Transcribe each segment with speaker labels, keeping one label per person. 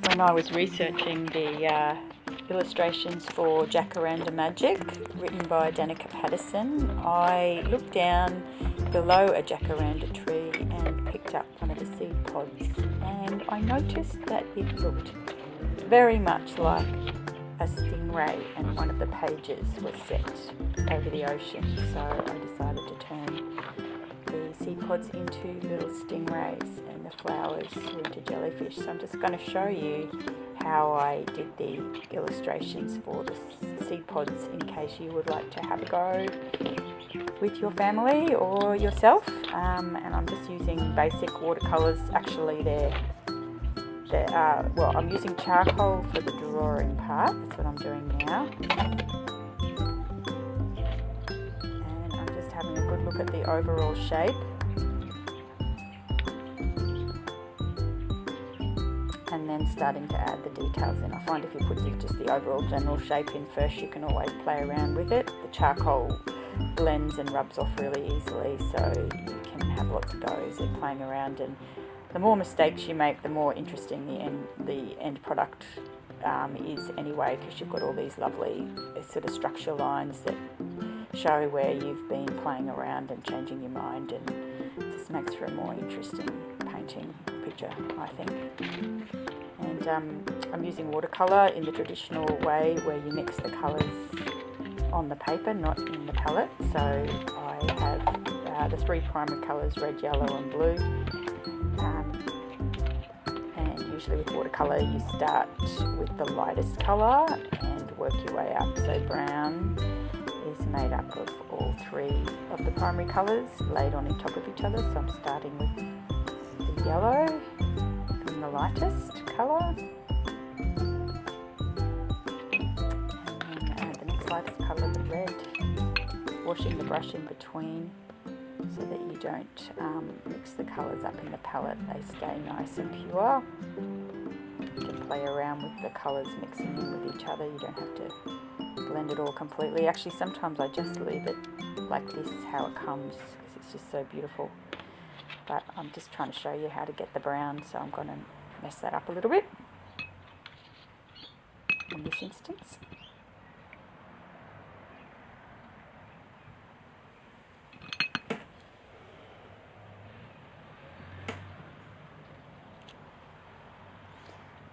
Speaker 1: When I was researching the illustrations for Jacaranda Magic, written by Dannika Patterson, I looked down below a jacaranda tree and picked up one of the seed pods, and I noticed that it looked very much like a stingray, and one of the pages was set over the ocean, so I decided to turn the seed pods into little stingrays and the flowers were into jellyfish. So I'm just going to show you how I did the illustrations for the seed pods in case you would like to have a go with your family or yourself. And I'm just using basic watercolours. Actually I'm using charcoal for the drawing part. That's what I'm doing now. And I'm just having a good look at the overall shape. And then starting to add the details in. I find if you put just the overall general shape in first, you can always play around with it. The charcoal blends and rubs off really easily, so you can have lots of goes at playing around, and the more mistakes you make, the more interesting the end product is anyway, because you've got all these lovely sort of structure lines that show where you've been playing around and changing your mind, and it just makes for a more interesting painting picture, I think. And I'm using watercolour in the traditional way where you mix the colours on the paper, not in the palette. So I have the three primary colours, red, yellow and blue. And usually with watercolour you start with the lightest colour and work your way up. So brown is made up of all three of the primary colours laid on top of each other. So I'm starting with the yellow, being the lightest colour. And then the next lightest colour, the red. Washing the brush in between so that you don't mix the colours up in the palette, they stay nice and pure. You can play around with the colours mixing in with each other, you don't have to blend it all completely. Actually, sometimes I just leave it like this, how it comes, because it's just so beautiful. But I'm just trying to show you how to get the brown, so I'm going to mess that up a little bit in this instance.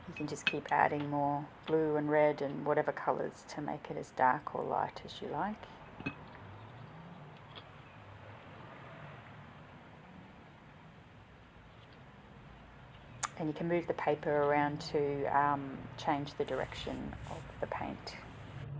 Speaker 1: You can just keep adding more blue and red and whatever colours to make it as dark or light as you like. And you can move the paper around to change the direction of the paint.